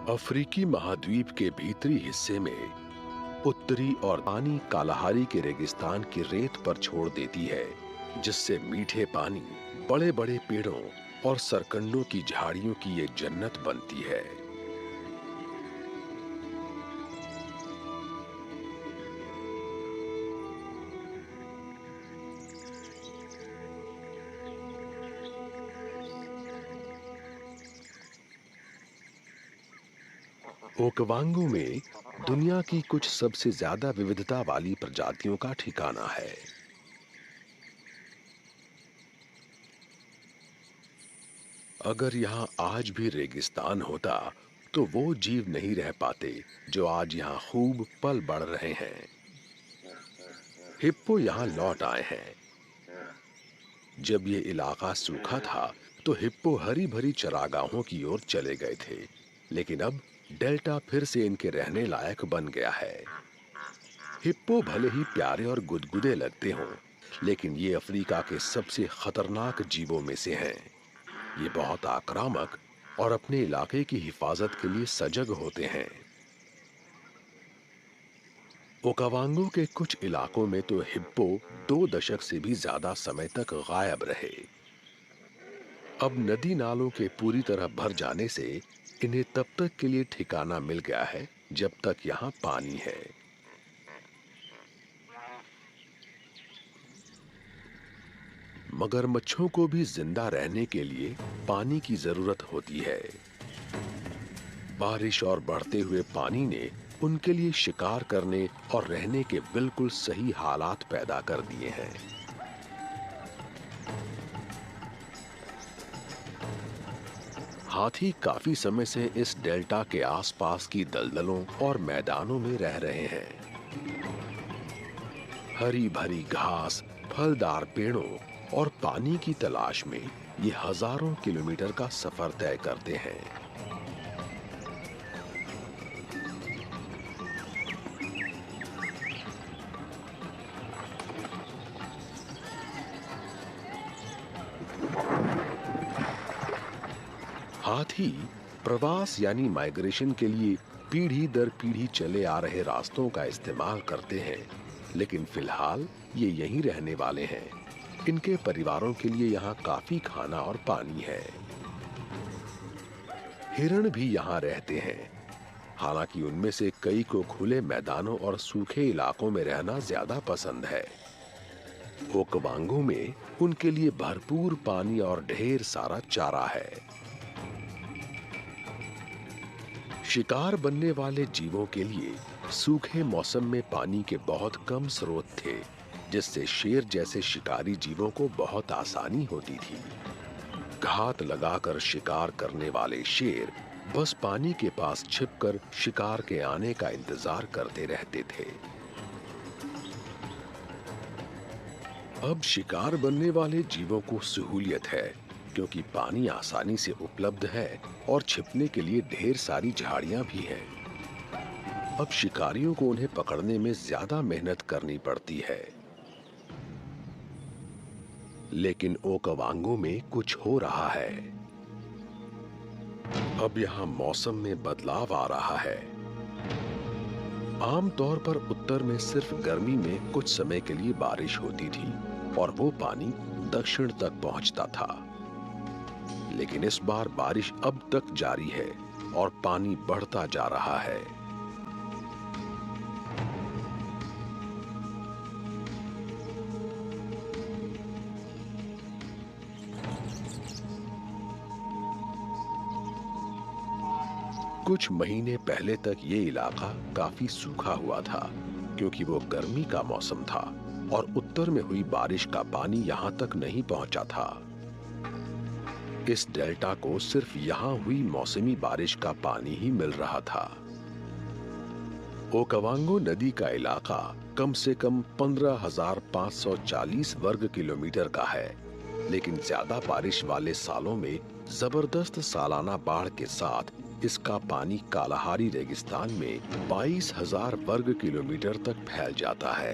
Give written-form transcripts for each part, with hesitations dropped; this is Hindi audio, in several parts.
अफ्रीकी महाद्वीप के भीतरी हिस्से में उत्तरी और पानी कालाहारी के रेगिस्तान की रेत पर छोड़ देती है, जिससे मीठे पानी, बड़े बड़े पेड़ों और सरकंडों की झाड़ियों की ये जन्नत बनती है। ओकवांगू में दुनिया की कुछ सबसे ज्यादा विविधता वाली प्रजातियों का ठिकाना है। अगर यहाँ आज भी रेगिस्तान होता तो वो जीव नहीं रह पाते जो आज यहाँ खूब पल बढ़ रहे हैं। हिप्पो यहाँ लौट आए हैं। जब ये इलाका सूखा था तो हिप्पो हरी भरी चरागाहों की ओर चले गए थे, लेकिन अब डेल्टा फिर से इनके रहने लायक बन गया है। हिप्पो भले ही प्यारे और गुदगुदे लगते हों, लेकिन ये अफ्रीका के सबसे खतरनाक जीवों में से हैं। ये बहुत आक्रामक और अपने इलाके की हिफाजत के लिए सजग होते हैं। ओकावांगो के कुछ इलाकों में तो हिप्पो 2 दशक से भी ज्यादा समय तक गायब रहे। अब नदी नालों के पूरी तरह भर जाने से इन्हें तब तक के लिए ठिकाना मिल गया है जब तक यहाँ पानी है। मगरमच्छों को भी जिंदा रहने के लिए पानी की जरूरत होती है। बारिश और बढ़ते हुए पानी ने उनके लिए शिकार करने और रहने के बिल्कुल सही हालात पैदा कर दिए हैं। हाथी काफी समय से इस डेल्टा के आसपास की दलदलों और मैदानों में रह रहे हैं। हरी भरी घास, फलदार पेड़ों और पानी की तलाश में ये हजारों किलोमीटर का सफर तय करते हैं। हाथी प्रवास यानी माइग्रेशन के लिए पीढ़ी दर पीढ़ी चले आ रहे रास्तों का इस्तेमाल करते हैं, लेकिन फिलहाल ये यहीं रहने वाले हैं। इनके परिवारों के लिए यहाँ काफी खाना और पानी है। हिरण भी यहाँ रहते हैं, हालांकि उनमें से कई को खुले मैदानों और सूखे इलाकों में रहना ज्यादा पसंद है। ओकवांगो में उनके लिए भरपूर पानी और ढेर सारा चारा है। शिकार बनने वाले जीवों के लिए सूखे मौसम में पानी के बहुत कम स्रोत थे, जिससे शेर जैसे शिकारी जीवों को बहुत आसानी होती थी। घात लगाकर शिकार करने वाले शेर बस पानी के पास छिपकर शिकार के आने का इंतजार करते रहते थे। अब शिकार बनने वाले जीवों को सहूलियत है, क्योंकि पानी आसानी से उपलब्ध है और छिपने के लिए ढेर सारी झाड़ियां भी हैं। अब शिकारियों को उन्हें पकड़ने में ज्यादा मेहनत करनी पड़ती है। लेकिन ओकवांगो में कुछ हो रहा है। अब यहाँ मौसम में बदलाव आ रहा है। आमतौर पर उत्तर में सिर्फ गर्मी में कुछ समय के लिए बारिश होती थी और वो पानी दक्षिण तक पहुंचता था, लेकिन इस बार बारिश अब तक जारी है और पानी बढ़ता जा रहा है। कुछ महीने पहले तक ये इलाका काफी सूखा हुआ था, क्योंकि वो गर्मी का मौसम था और उत्तर में हुई बारिश का पानी यहां तक नहीं पहुंचा था। इस डेल्टा को सिर्फ यहां हुई मौसमी बारिश का पानी ही मिल रहा था। ओकवांगो नदी का इलाका कम से कम 15,540 वर्ग किलोमीटर का है, लेकिन ज्यादा बारिश वाले सालों में जबरदस्त सालाना बाढ़ के साथ इसका पानी कालाहारी रेगिस्तान में 22,000 वर्ग किलोमीटर तक फैल जाता है।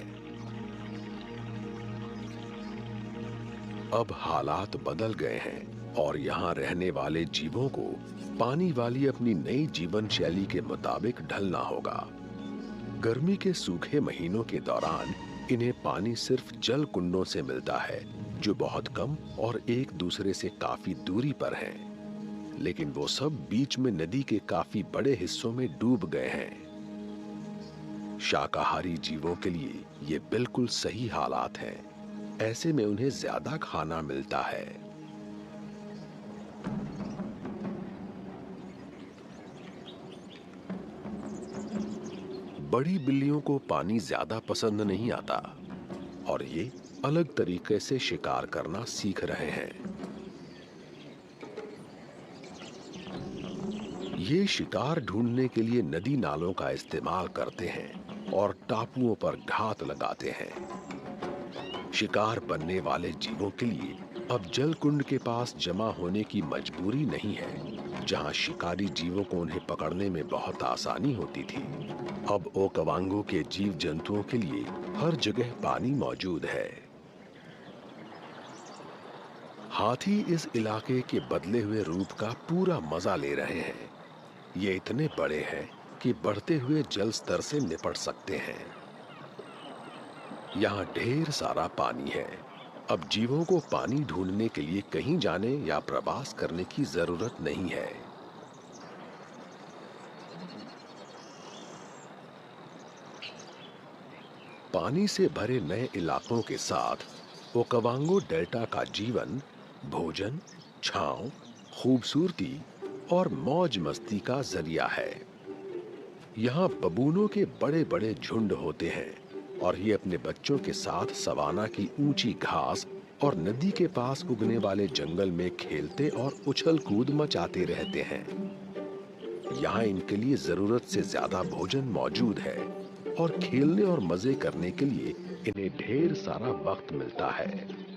अब हालात बदल गए हैं। और यहाँ रहने वाले जीवों को पानी वाली अपनी नई जीवन शैली के मुताबिक ढलना होगा। गर्मी के सूखे महीनों के दौरान इन्हें पानी सिर्फ जल कुंडों से मिलता है, जो बहुत कम और एक दूसरे से काफी दूरी पर हैं। लेकिन वो सब बीच में नदी के काफी बड़े हिस्सों में डूब गए हैं। शाकाहारी जीवों के लिए ये बिल्कुल सही हालात हैं। ऐसे में उन्हें ज्यादा खाना मिलता है। बड़ी बिल्लियों को पानी ज्यादा पसंद नहीं आता और ये अलग तरीके से शिकार करना सीख रहे हैं। ये शिकार ढूंढने के लिए नदी नालों का इस्तेमाल करते हैं और टापुओं पर घात लगाते हैं। शिकार बनने वाले जीवों के लिए अब जल कुंड के पास जमा होने की मजबूरी नहीं है, जहां शिकारी जीवों को उन्हें पकड़ने में बहुत आसानी होती थी। अब ओकावांगो के जीव जंतुओं के लिए हर जगह पानी मौजूद है। हाथी इस इलाके के बदले हुए रूप का पूरा मजा ले रहे हैं। ये इतने बड़े हैं कि बढ़ते हुए जल स्तर से निपट सकते हैं। यहाँ ढेर सारा पानी है। अब जीवों को पानी ढूंढने के लिए कहीं जाने या प्रवास करने की जरूरत नहीं है। पानी से भरे नए इलाकों के साथ ओकावांगो डेल्टा का जीवन भोजन, छांव, खूबसूरती और मौज मस्ती का जरिया है। यहाँ बबूनों के बड़े बड़े झुंड होते हैं और ये अपने बच्चों के साथ सवाना की ऊंची घास और नदी के पास उगने वाले जंगल में खेलते और उछल कूद मचाते रहते हैं। यहाँ इनके लिए जरूरत से ज्यादा भोजन मौजूद है और खेलने और मजे करने के लिए इन्हें ढेर सारा वक्त मिलता है।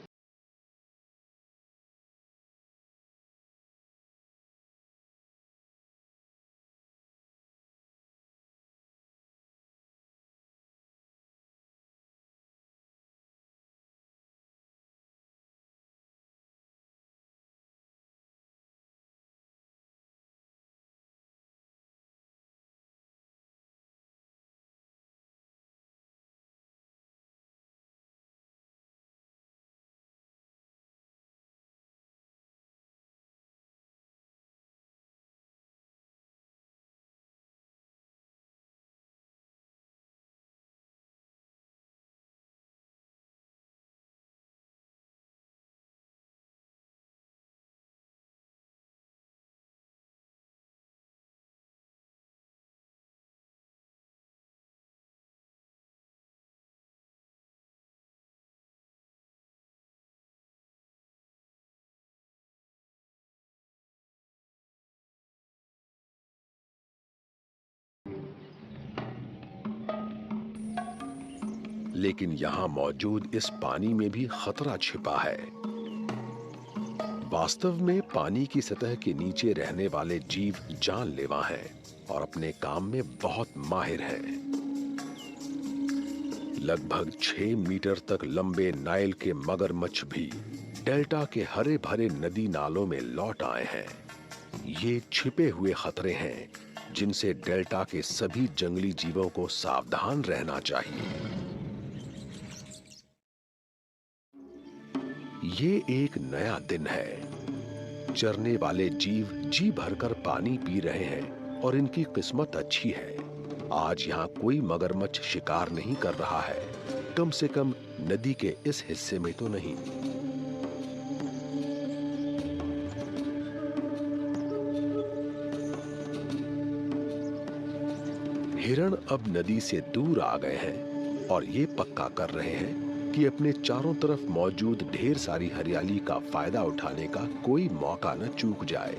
लेकिन यहाँ मौजूद इस पानी में भी खतरा छिपा है। वास्तव में पानी की सतह के नीचे रहने वाले जीव जानलेवा हैं और अपने काम में बहुत माहिर हैं। लगभग 6 मीटर तक लंबे नाइल के मगरमच्छ भी डेल्टा के हरे भरे नदी नालों में लौट आए हैं। ये छिपे हुए खतरे हैं जिनसे डेल्टा के सभी जंगली जीवों को सावधान रहना चाहिए। ये एक नया दिन है। चरने वाले जीव जी भरकर पानी पी रहे हैं और इनकी किस्मत अच्छी है। आज यहाँ कोई मगरमच्छ शिकार नहीं कर रहा है, कम से कम नदी के इस हिस्से में तो नहीं। हिरण अब नदी से दूर आ गए हैं और ये पक्का कर रहे हैं कि अपने चारों तरफ मौजूद ढेर सारी हरियाली का फायदा उठाने का कोई मौका न चूक जाए।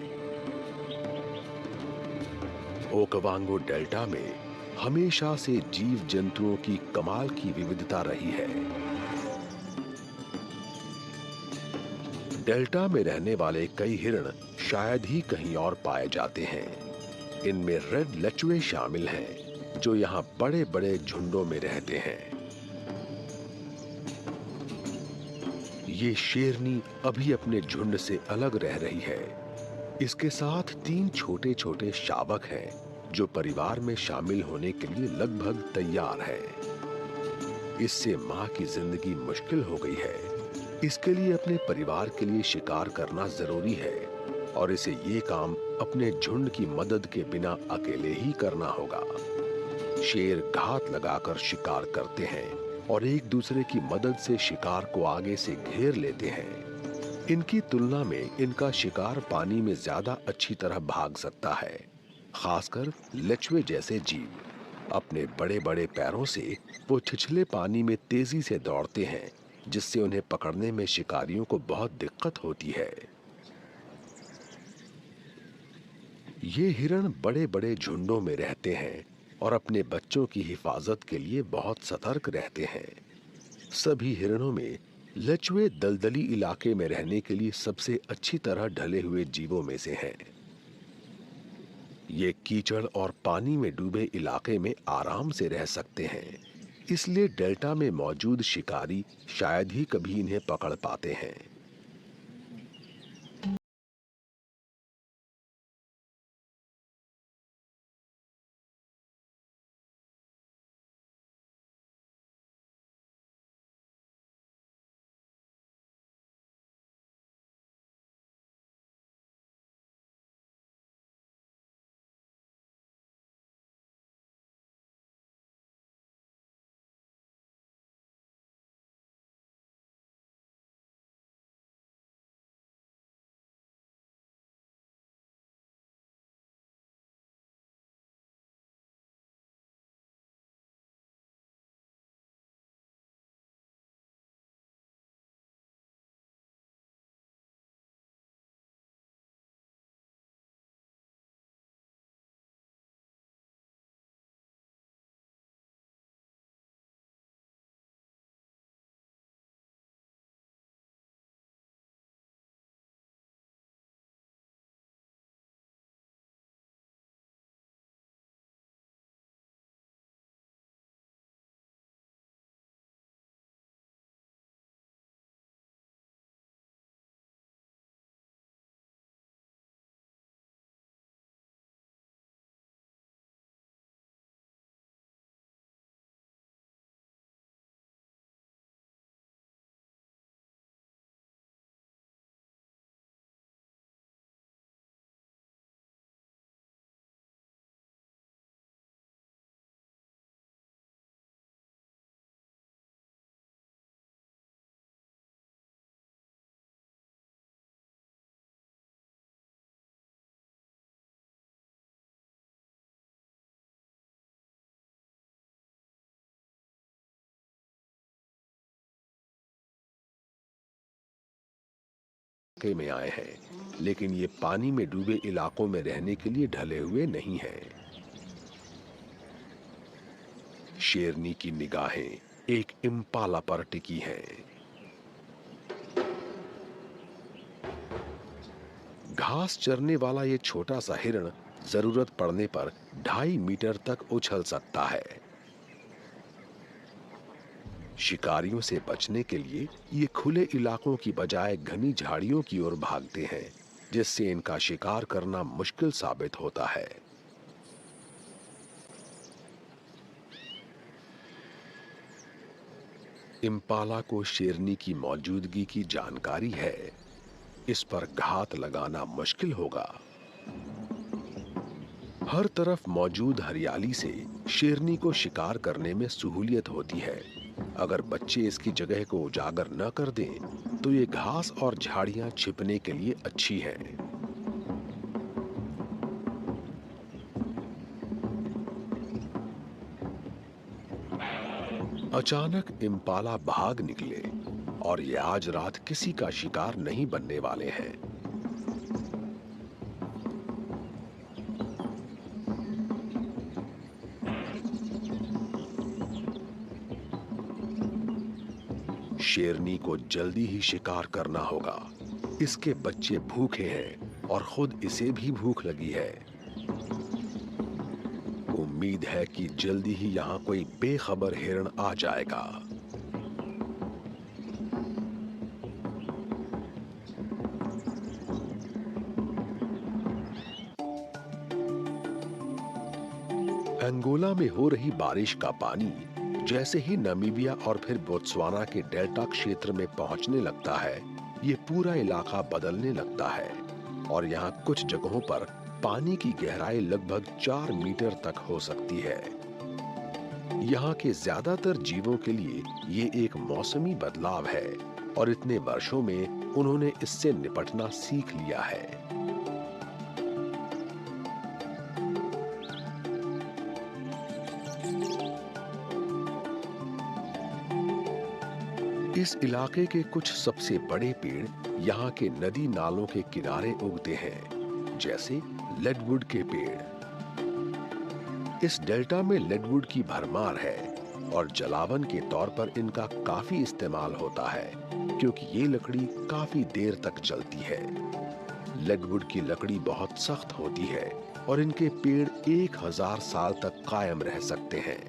ओकावांगो डेल्टा में हमेशा से जीव जंतुओं की कमाल की विविधता रही है। डेल्टा में रहने वाले कई हिरण शायद ही कहीं और पाए जाते हैं। इनमें रेड लचुए शामिल हैं, जो यहाँ बड़े बड़े झुंडों में रहते हैं। ये शेरनी अभी अपने झुंड से अलग रह रही है। इसके साथ 3 छोटे छोटे शावक हैं जो परिवार में शामिल होने के लिए लगभग तैयार हैं। इससे माँ की जिंदगी मुश्किल हो गई है। इसके लिए अपने परिवार के लिए शिकार करना जरूरी है और इसे ये काम अपने झुंड की मदद के बिना अकेले ही करना होगा। शेर घात लगाकर शिकार करते हैं और एक दूसरे की मदद से शिकार को आगे से घेर लेते हैं। इनकी तुलना में इनका शिकार पानी में ज्यादा अच्छी तरह भाग सकता है, खासकर लचवे जैसे जीव। अपने बड़े बड़े पैरों से वो छिछले पानी में तेजी से दौड़ते हैं, जिससे उन्हें पकड़ने में शिकारियों को बहुत दिक्कत होती है। ये हिरण बड़े बड़े झुंडों में रहते हैं और अपने बच्चों की हिफाजत के लिए बहुत सतर्क रहते हैं। सभी हिरणों में लचवे दलदली इलाके में रहने के लिए सबसे अच्छी तरह ढले हुए जीवों में से हैं। ये कीचड़ और पानी में डूबे इलाके में आराम से रह सकते हैं, इसलिए डेल्टा में मौजूद शिकारी शायद ही कभी इन्हें पकड़ पाते हैं। इलाके में आए हैं, लेकिन ये पानी में डूबे इलाकों में रहने के लिए ढले हुए नहीं हैं। शेरनी की निगाहें एक इम्पाला पर टिकी हैं। घास चरने वाला ये छोटा सा हिरण जरूरत पड़ने पर 2.5 मीटर तक उछल सकता है। शिकारियों से बचने के लिए ये खुले इलाकों की बजाय घनी झाड़ियों की ओर भागते हैं, जिससे इनका शिकार करना मुश्किल साबित होता है। इम्पाला को शेरनी की मौजूदगी की जानकारी है। इस पर घात लगाना मुश्किल होगा। हर तरफ मौजूद हरियाली से शेरनी को शिकार करने में सहूलियत होती है। अगर बच्चे इसकी जगह को उजागर न कर दें, तो ये घास और झाड़ियां छिपने के लिए अच्छी हैं। अचानक इम्पाला भाग निकले और ये आज रात किसी का शिकार नहीं बनने वाले हैं। शेरनी को जल्दी ही शिकार करना होगा। इसके बच्चे भूखे हैं और खुद इसे भी भूख लगी है। उम्मीद है कि जल्दी ही यहाँ कोई बेखबर हिरण आ जाएगा। अंगोला में हो रही बारिश का पानी जैसे ही नामीबिया और फिर बोत्सवाना के डेल्टा क्षेत्र में पहुंचने लगता है, ये पूरा इलाका बदलने लगता है और यहाँ कुछ जगहों पर पानी की गहराई लगभग 4 मीटर तक हो सकती है। यहाँ के ज्यादातर जीवों के लिए ये एक मौसमी बदलाव है और इतने वर्षों में उन्होंने इससे निपटना सीख लिया है। इस इलाके के कुछ सबसे बड़े पेड़ यहाँ के नदी नालों के किनारे उगते हैं, जैसे लेडवुड के पेड़। इस डेल्टा में लेडवुड की भरमार है और जलावन के तौर पर इनका काफी इस्तेमाल होता है, क्योंकि ये लकड़ी काफी देर तक चलती है। लेडवुड की लकड़ी बहुत सख्त होती है और इनके पेड़ 1000 साल तक कायम रह सकते हैं।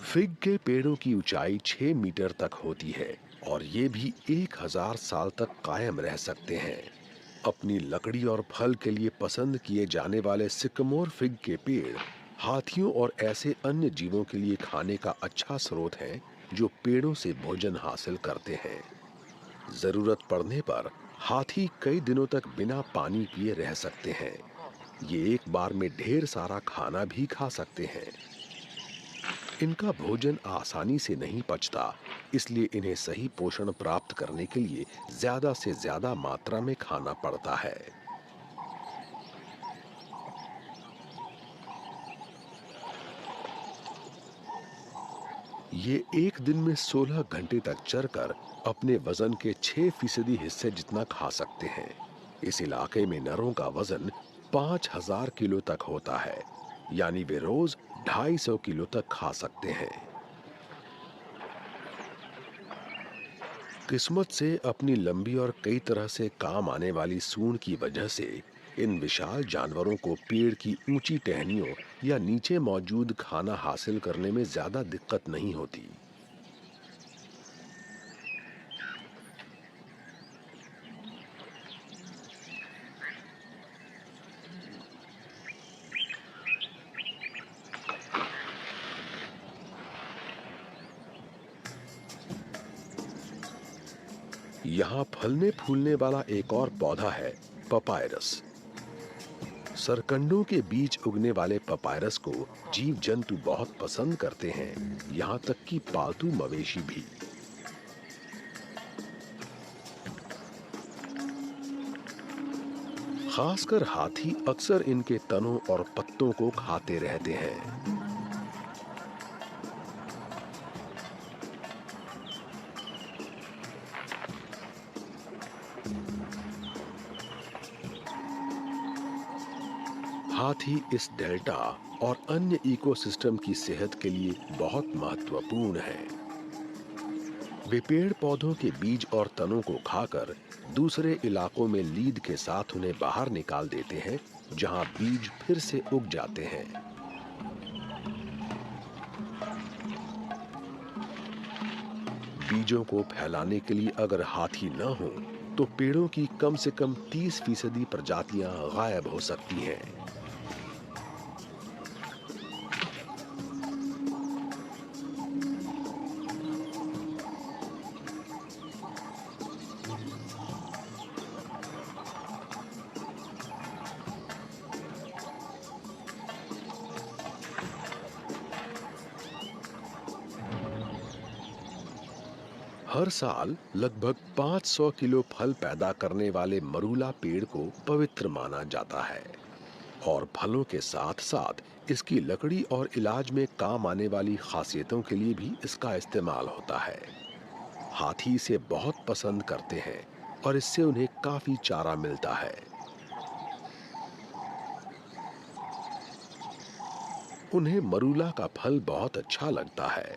फिग के पेड़ों की ऊंचाई 6 मीटर तक होती है और ये भी 1000 साल तक कायम रह सकते हैं। अपनी लकड़ी और फल के लिए पसंद किए जाने वाले सिकमोर फिग के पेड़ हाथियों और ऐसे अन्य जीवों के लिए खाने का अच्छा स्रोत हैं जो पेड़ों से भोजन हासिल करते हैं। जरूरत पड़ने पर हाथी कई दिनों तक बिना पानी पिए रह सकते हैं। ये एक बार में ढेर सारा खाना भी खा सकते हैं। इनका भोजन आसानी से नहीं पचता, इसलिए इन्हें सही पोषण प्राप्त करने के लिए ज्यादा से ज्यादा मात्रा में खाना पड़ता है। ये एक दिन में 16 घंटे तक चरकर अपने वजन के 6% हिस्से जितना खा सकते हैं। इस इलाके में नरों का वजन 5000 किलो तक होता है, यानी वे रोज 250 किलो तक खा सकते हैं। किस्मत से अपनी लंबी और कई तरह से काम आने वाली सूंड की वजह से इन विशाल जानवरों को पेड़ की ऊंची टहनियों या नीचे मौजूद खाना हासिल करने में ज्यादा दिक्कत नहीं होती। यहाँ फलने फूलने वाला एक और पौधा है पपायरस। सरकंडों के बीच उगने वाले पपायरस को जीव जंतु बहुत पसंद करते हैं, यहाँ तक कि पालतू मवेशी भी। खासकर हाथी अक्सर इनके तनों और पत्तों को खाते रहते हैं। हाथी इस डेल्टा और अन्य इकोसिस्टम की सेहत के लिए बहुत महत्वपूर्ण है। वे पेड़ पौधों के बीज और तनों को खाकर दूसरे इलाकों में लीद के साथ उन्हें बाहर निकाल देते हैं, जहां बीज फिर से उग जाते हैं। बीजों को फैलाने के लिए अगर हाथी न हो तो पेड़ों की कम से कम 30% प्रजातियां गायब हो सकती हैं। हर साल लगभग 500 किलो फल पैदा करने वाले मरूला पेड़ को पवित्र माना जाता है और फलों के साथ साथ इसकी लकड़ी और इलाज में काम आने वाली खासियतों के लिए भी इसका इस्तेमाल होता है। हाथी इसे बहुत पसंद करते हैं और इससे उन्हें काफी चारा मिलता है। उन्हें मरूला का फल बहुत अच्छा लगता है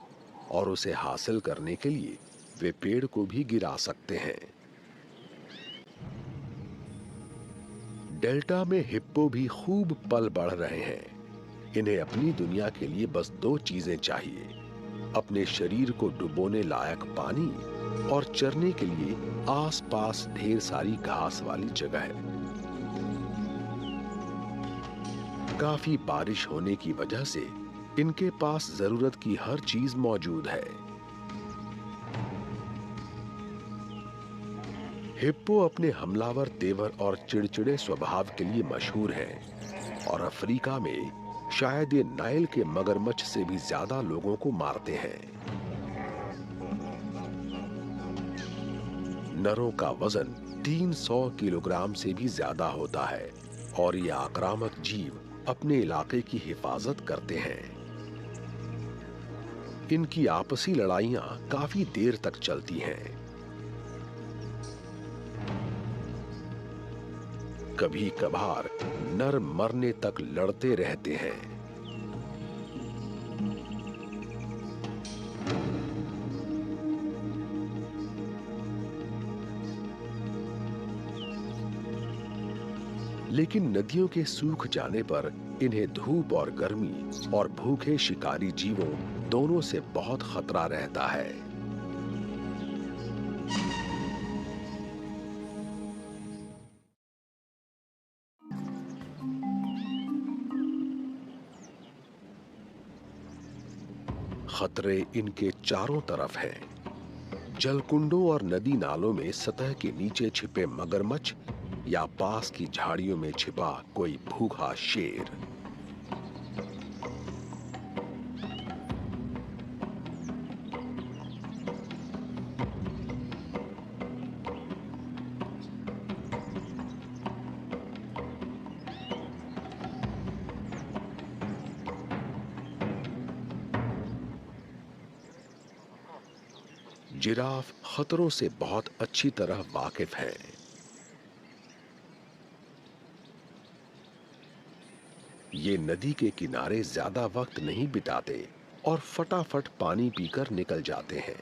और उसे हासिल करने के लिए वे पेड़ को भी गिरा सकते हैं। डेल्टा में हिप्पो भी खूब पल बढ़ रहे हैं। इन्हें अपनी दुनिया के लिए बस 2 चीजें चाहिए, अपने शरीर को डुबोने लायक पानी और चरने के लिए आसपास ढेर सारी घास वाली जगह है। काफी बारिश होने की वजह से इनके पास जरूरत की हर चीज मौजूद है। हिप्पो अपने हमलावर तेवर और चिड़चिड़े स्वभाव के लिए मशहूर है और अफ्रीका में शायद ये नाइल के मगरमच्छ से भी ज्यादा लोगों को मारते हैं। नरों का वजन 300 किलोग्राम से भी ज्यादा होता है और ये आक्रामक जीव अपने इलाके की हिफाजत करते हैं। इनकी आपसी लड़ाइयां काफी देर तक चलती हैं। कभी कभार नर मरने तक लड़ते रहते हैं। लेकिन नदियों के सूख जाने पर इन्हें धूप और गर्मी और भूखे शिकारी जीवों दोनों से बहुत खतरा रहता है। खतरे इनके चारों तरफ हैं। जलकुंडों और नदी नालों में सतह के नीचे छिपे मगरमच्छ या पास की झाड़ियों में छिपा कोई भूखा शेर। जिराफ खतरों से बहुत अच्छी तरह वाकिफ है। ये नदी के किनारे ज्यादा वक्त नहीं बिताते और फटाफट पानी पीकर निकल जाते हैं।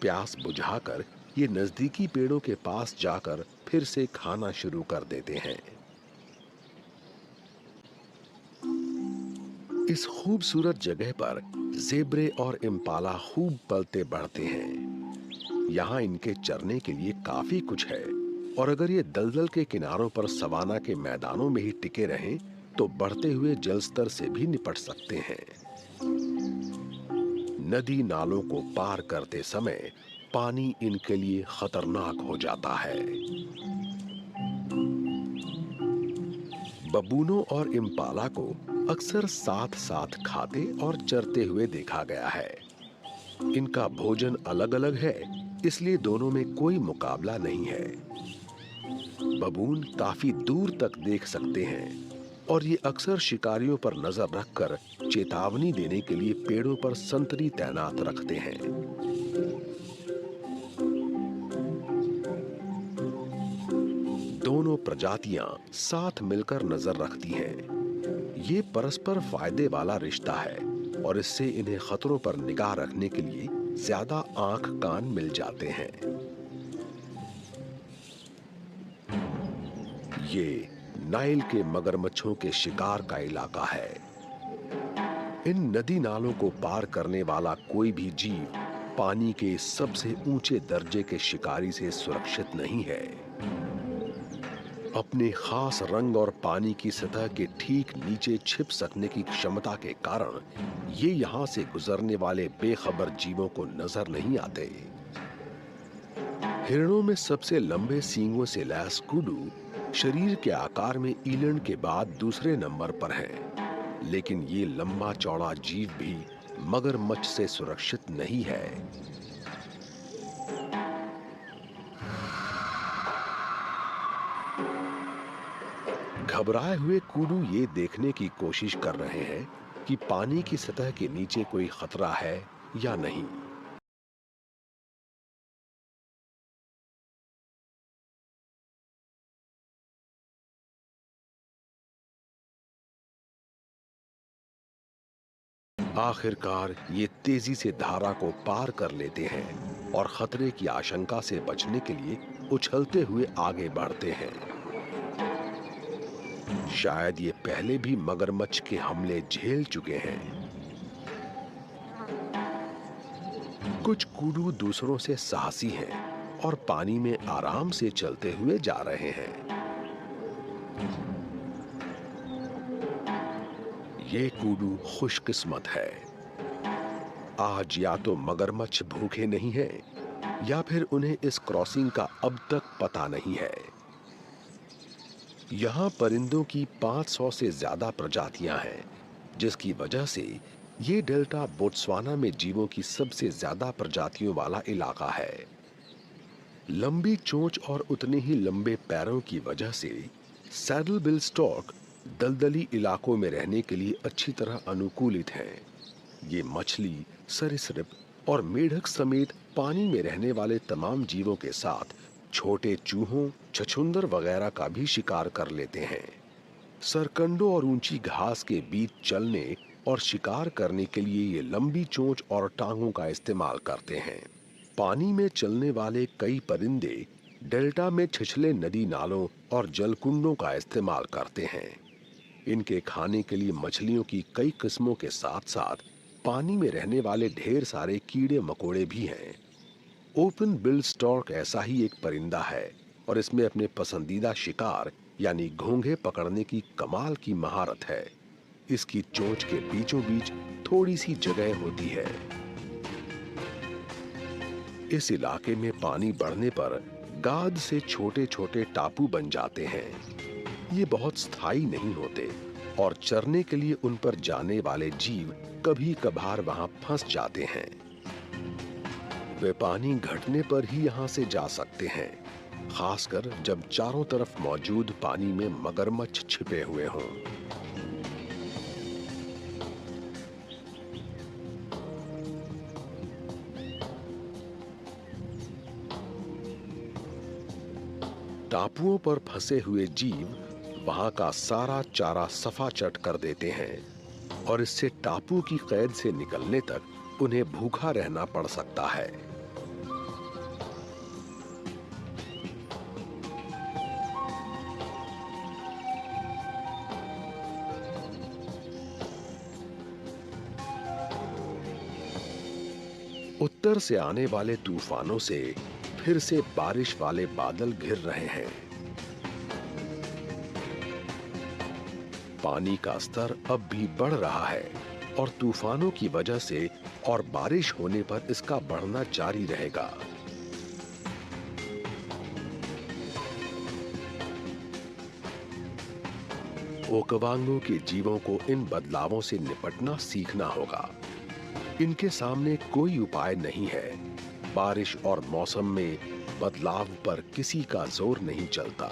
प्यास बुझाकर ये नजदीकी पेड़ों के पास जाकर फिर से खाना शुरू कर देते हैं। इस खूबसूरत जगह पर ज़ेब्रे और इम्पाला खूब पलते बढ़ते हैं। यहाँ इनके चरने के लिए काफी कुछ है और अगर ये दलदल के किनारों पर सवाना के मैदानों में ही टिके रहें तो बढ़ते हुए जलस्तर से भी निपट सकते हैं। नदी नालों को पार करते समय पानी इनके लिए खतरनाक हो जाता है। बबूनों और इम्पाला को अक्सर साथ साथ खाते और चरते हुए देखा गया है। इनका भोजन अलग अलग है, इसलिए दोनों में कोई मुकाबला नहीं है। बबून काफी दूर तक देख सकते हैं और ये अक्सर शिकारियों पर नजर रखकर चेतावनी देने के लिए पेड़ों पर संतरी तैनात रखते हैं। दोनों प्रजातियां साथ मिलकर नजर रखती हैं। ये परस्पर फायदे वाला रिश्ता है और इससे इन्हें खतरों पर निगाह रखने के लिए ज्यादा आंख कान मिल जाते हैं। ये नाइल के मगरमच्छों के शिकार का इलाका है। इन नदी नालों को पार करने वाला कोई भी जीव पानी के सबसे ऊंचे दर्जे के शिकारी से सुरक्षित नहीं है। अपने खास रंग और पानी की सतह के ठीक नीचे छिप सकने की क्षमता के कारण ये यहाँ से गुजरने वाले बेखबर जीवों को नजर नहीं आते। हिरणों में सबसे लंबे सींगों से लैस कुडू शरीर के आकार में ईलंड के बाद दूसरे नंबर पर है, लेकिन ये लंबा चौड़ा जीव भी मगरमच्छ से सुरक्षित नहीं है। घबराए हुए कुडू ये देखने की कोशिश कर रहे हैं कि पानी की सतह के नीचे कोई खतरा है या नहीं। आखिरकार ये तेजी से धारा को पार कर लेते हैं और खतरे की आशंका से बचने के लिए उछलते हुए आगे बढ़ते हैं। शायद ये पहले भी मगरमच्छ के हमले झेल चुके हैं। कुछ कुडू दूसरों से साहसी हैं और पानी में आराम से चलते हुए जा रहे हैं। ये कूडू खुशकिस्मत है। आज या तो मगरमच्छ भूखे नहीं हैं या फिर उन्हें इस क्रॉसिंग का अब तक पता नहीं है। यहाँ परिंदों की 500 से ज्यादा प्रजातियां हैं, जिसकी वजह से ये डेल्टा बोत्सवाना में जीवों की सबसे ज्यादा प्रजातियों वाला इलाका है। लंबी चोंच और उतने ही लंबे पैरों की वजह से सैडल बिल स्टॉर्क दलदली इलाकों में रहने के लिए अच्छी तरह अनुकूलित हैं। ये मछली, सरीसृप और मेढक समेत पानी में रहने वाले तमाम जीवों के साथ छोटे चूहों, छछूंदर वगैरह का भी शिकार कर लेते हैं। सरकंडों और ऊंची घास के बीच चलने और शिकार करने के लिए ये लंबी चोंच और टांगों का इस्तेमाल करते हैं। पानी में चलने वाले कई परिंदे डेल्टा में छिछले नदी नालों और जलकुंडों का इस्तेमाल करते हैं। इनके खाने के लिए मछलियों की कई किस्मों के साथ साथ पानी में रहने वाले ढेर सारे कीड़े मकोड़े भी हैं। ओपन बिल स्टॉर्क ऐसा ही एक परिंदा है और इसमें अपने पसंदीदा शिकार यानी घोंघे पकड़ने की कमाल की महारत है। इसकी चोंच के बीचों बीच थोड़ी सी जगह होती है। इस इलाके में पानी बढ़ने पर गाद से छोटे छोटे टापू बन जाते हैं। ये बहुत स्थायी नहीं होते और चरने के लिए उन पर जाने वाले जीव कभी कभार वहां फंस जाते हैं। वे पानी घटने पर ही यहां से जा सकते हैं, खासकर जब चारों तरफ मौजूद पानी में मगरमच्छ छिपे हुए हों। टापुओं पर फंसे हुए जीव वहां का सारा चारा सफा चट कर देते हैं और इससे टापू की कैद से निकलने तक उन्हें भूखा रहना पड़ सकता है। उत्तर से आने वाले तूफानों से फिर से बारिश वाले बादल घिर रहे हैं। पानी का स्तर अब भी बढ़ रहा है और तूफानों की वजह से और बारिश होने पर इसका बढ़ना जारी रहेगा। ओकवांगो के जीवों को इन बदलावों से निपटना सीखना होगा। इनके सामने कोई उपाय नहीं है। बारिश और मौसम में बदलाव पर किसी का जोर नहीं चलता।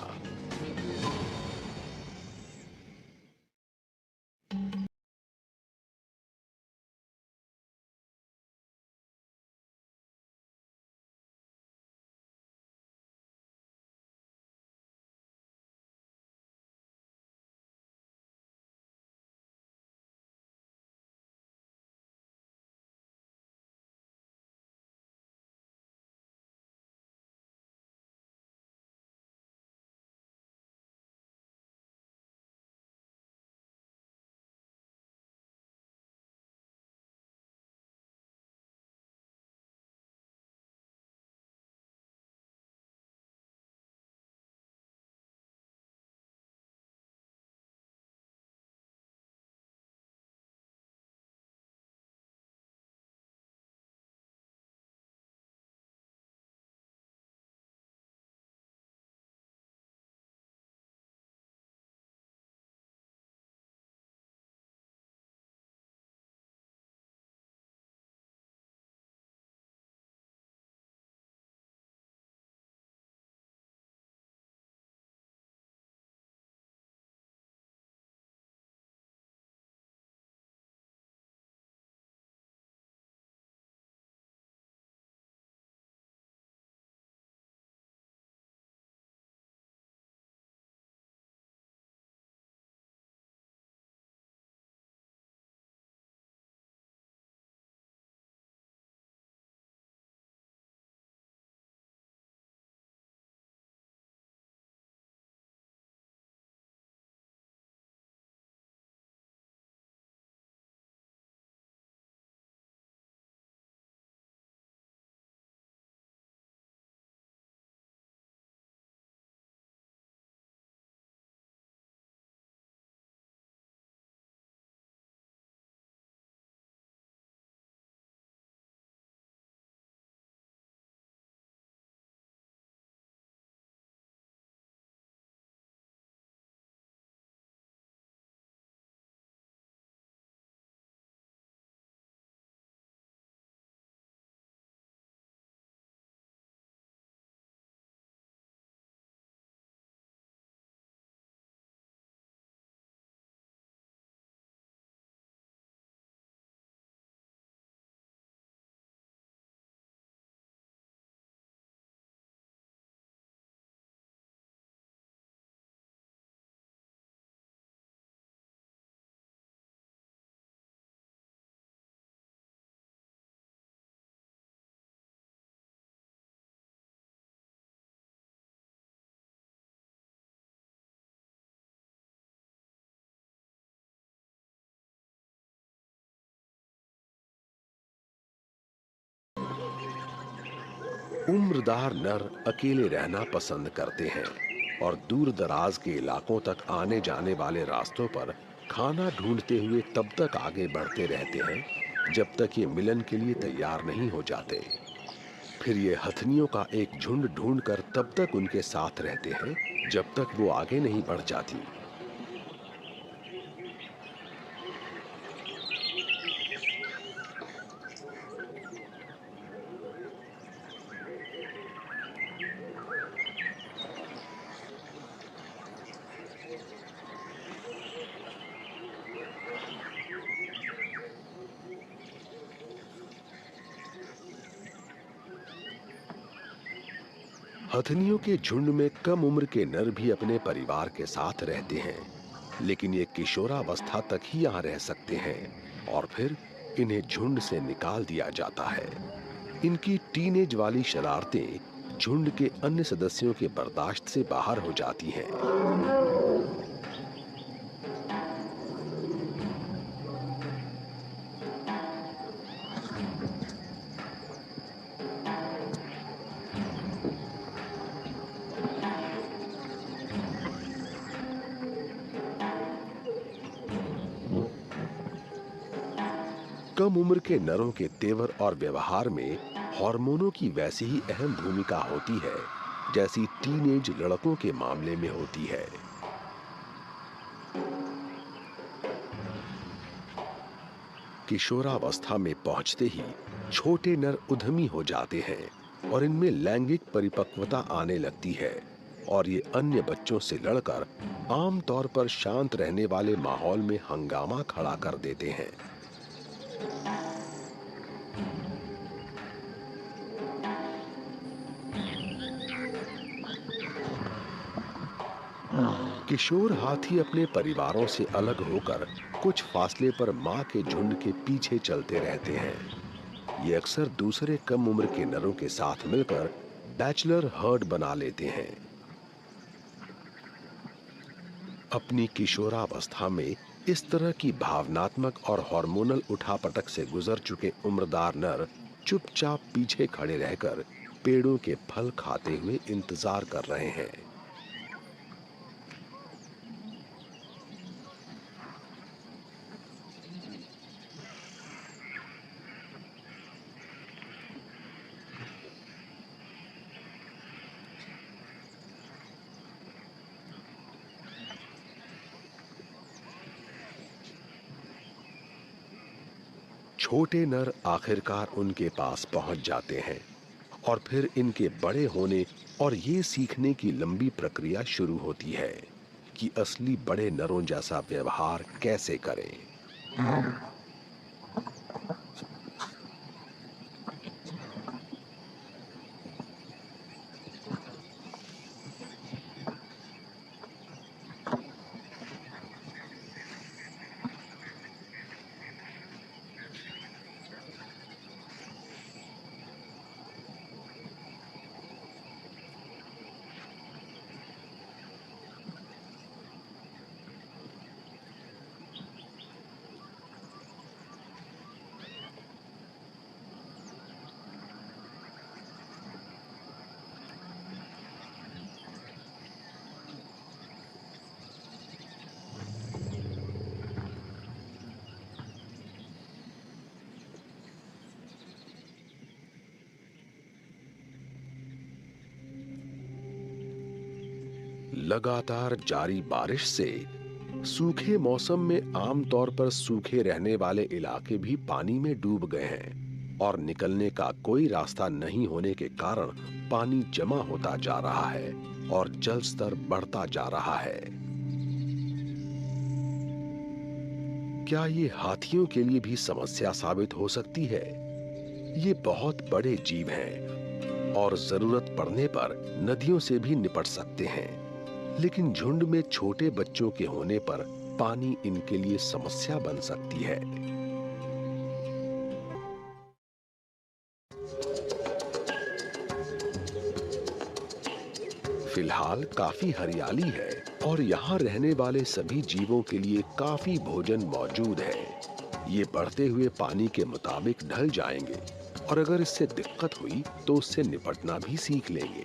उम्रदार नर अकेले रहना पसंद करते हैं और दूर दराज के इलाकों तक आने जाने वाले रास्तों पर खाना ढूंढते हुए तब तक आगे बढ़ते रहते हैं जब तक ये मिलन के लिए तैयार नहीं हो जाते। फिर ये हथनियों का एक झुंड ढूंढकर तब तक उनके साथ रहते हैं जब तक वो आगे नहीं बढ़ जाती। हथनियों के झुंड में कम उम्र के नर भी अपने परिवार के साथ रहते हैं, लेकिन ये किशोरावस्था तक ही यहाँ रह सकते हैं और फिर इन्हें झुंड से निकाल दिया जाता है। इनकी टीनेज वाली शरारतें झुंड के अन्य सदस्यों के बर्दाश्त से बाहर हो जाती हैं। कम उम्र के नरों के तेवर और व्यवहार में हार्मोनों की वैसी ही अहम भूमिका होती है जैसी टीनेज लड़कों के मामले में होती है। किशोरावस्था में पहुंचते ही छोटे नर उद्यमी हो जाते हैं और इनमें लैंगिक परिपक्वता आने लगती है और ये अन्य बच्चों से लड़कर आमतौर पर शांत रहने वाले माहौल में हंगामा खड़ा कर देते हैं। किशोर हाथी अपने परिवारों से अलग होकर कुछ फासले पर मां के झुंड के पीछे चलते रहते हैं। ये अक्सर दूसरे कम उम्र के नरों के साथ मिलकर बैचलर हर्ड बना लेते हैं। अपनी किशोरावस्था में इस तरह की भावनात्मक और हार्मोनल उठापटक से गुजर चुके उम्रदार नर चुपचाप पीछे खड़े रहकर पेड़ों के फल खाते हुए इंतजार कर रहे हैं। छोटे नर आखिरकार उनके पास पहुंच जाते हैं और फिर इनके बड़े होने और ये सीखने की लंबी प्रक्रिया शुरू होती है कि असली बड़े नरों जैसा व्यवहार कैसे करें। लगातार जारी बारिश से सूखे मौसम में आमतौर पर सूखे रहने वाले इलाके भी पानी में डूब गए हैं और निकलने का कोई रास्ता नहीं होने के कारण पानी जमा होता जा रहा है और जल स्तर बढ़ता जा रहा है। क्या ये हाथियों के लिए भी समस्या साबित हो सकती है? ये बहुत बड़े जीव हैं और जरूरत पड़ने पर नदियों से भी निपट सकते हैं, लेकिन झुंड में छोटे बच्चों के होने पर पानी इनके लिए समस्या बन सकती है। फिलहाल काफी हरियाली है और यहाँ रहने वाले सभी जीवों के लिए काफी भोजन मौजूद है। ये बढ़ते हुए पानी के मुताबिक ढल जाएंगे और अगर इससे दिक्कत हुई तो उससे निपटना भी सीख लेंगे।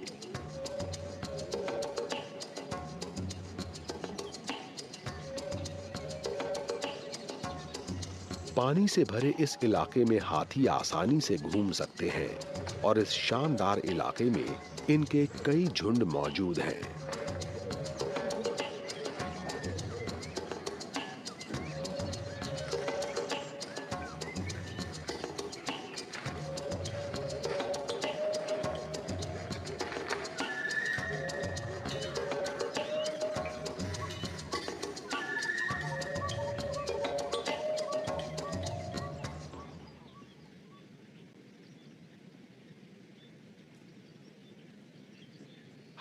पानी से भरे इस इलाके में हाथी आसानी से घूम सकते हैं और इस शानदार इलाके में इनके कई झुंड मौजूद हैं।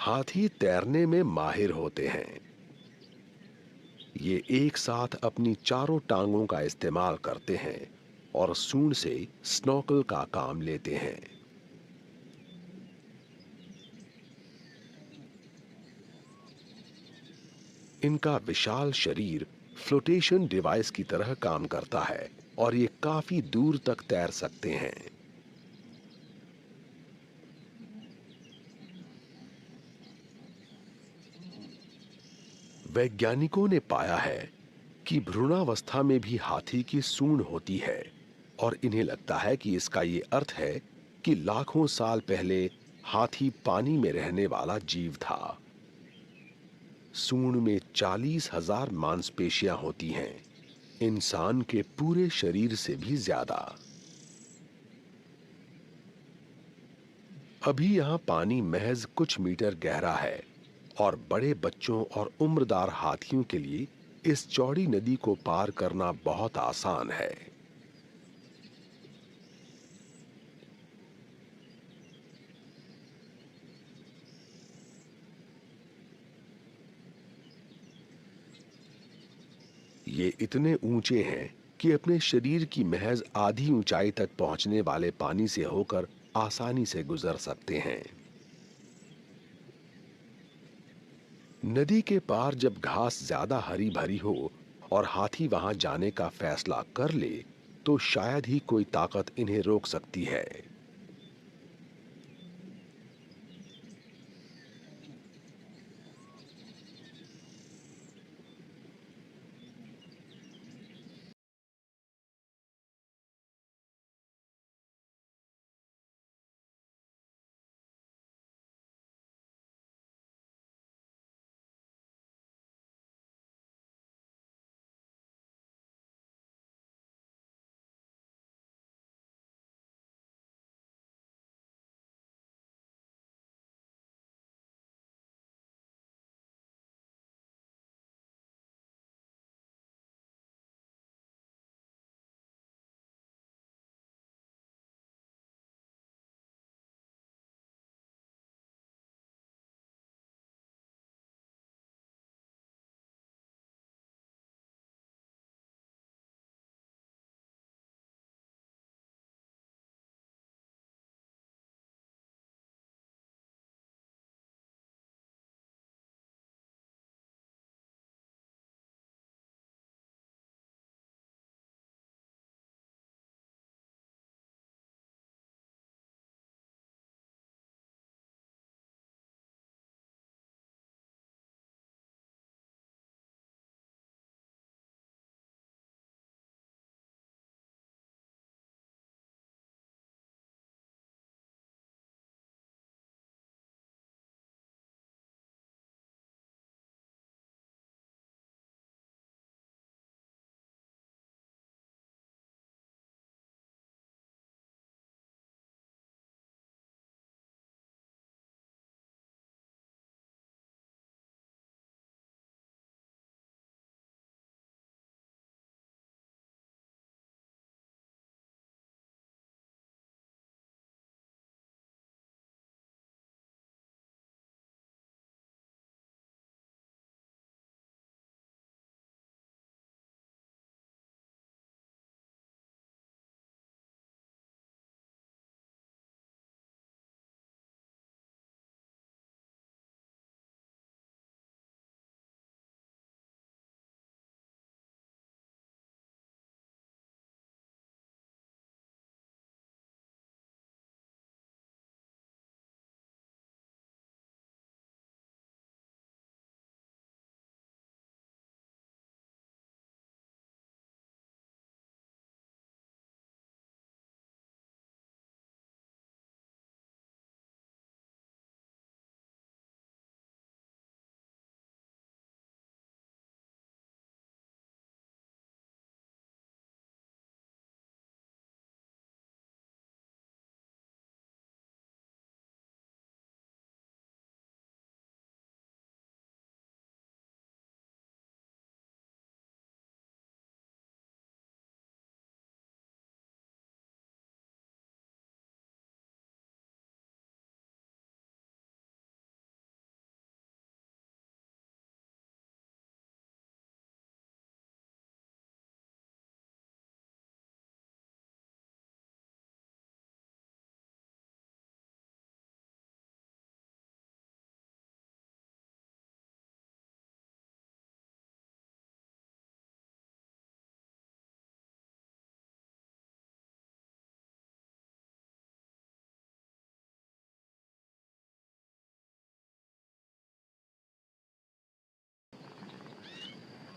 हाथी तैरने में माहिर होते हैं। ये एक साथ अपनी चारों टांगों का इस्तेमाल करते हैं और सूंड से स्नॉकल का काम लेते हैं। इनका विशाल शरीर फ्लोटेशन डिवाइस की तरह काम करता है और ये काफी दूर तक तैर सकते हैं। वैज्ञानिकों ने पाया है कि भ्रूणावस्था में भी हाथी की सूंड होती है और इन्हें लगता है कि इसका ये अर्थ है कि लाखों साल पहले हाथी पानी में रहने वाला जीव था। सूंड में 40,000 मांसपेशियां होती हैं, इंसान के पूरे शरीर से भी ज्यादा। अभी यहाँ पानी महज कुछ मीटर गहरा है और बड़े बच्चों और उम्रदार हाथियों के लिए इस चौड़ी नदी को पार करना बहुत आसान है। ये इतने ऊंचे हैं कि अपने शरीर की महज आधी ऊंचाई तक पहुंचने वाले पानी से होकर आसानी से गुजर सकते हैं। नदी के पार जब घास ज्यादा हरी भरी हो और हाथी वहां जाने का फैसला कर ले, तो शायद ही कोई ताकत इन्हें रोक सकती है।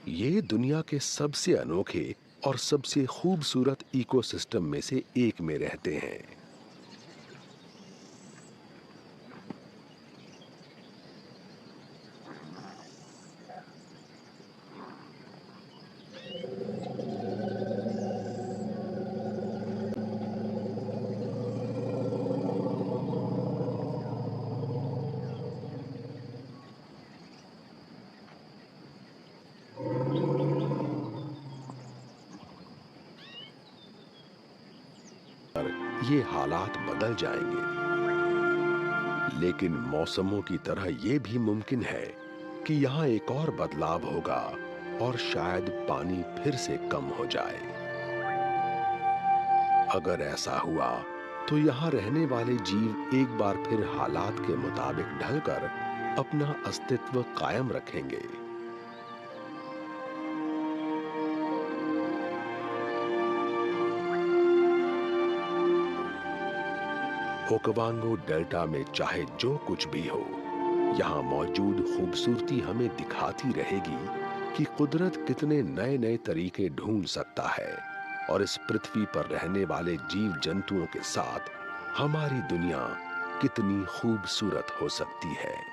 ये दुनिया के सबसे अनोखे और सबसे खूबसूरत इकोसिस्टम में से एक में रहते हैं। पर ये हालात बदल जाएंगे, लेकिन मौसमों की तरह ये भी मुमकिन है कि यहाँ एक और बदलाव होगा और शायद पानी फिर से कम हो जाए। अगर ऐसा हुआ तो यहाँ रहने वाले जीव एक बार फिर हालात के मुताबिक ढलकर अपना अस्तित्व कायम रखेंगे। ओकवांगो डेल्टा में चाहे जो कुछ भी हो, यहाँ मौजूद खूबसूरती हमें दिखाती रहेगी कि कुदरत कितने नए नए तरीके ढूंढ सकता है और इस पृथ्वी पर रहने वाले जीव जंतुओं के साथ हमारी दुनिया कितनी खूबसूरत हो सकती है।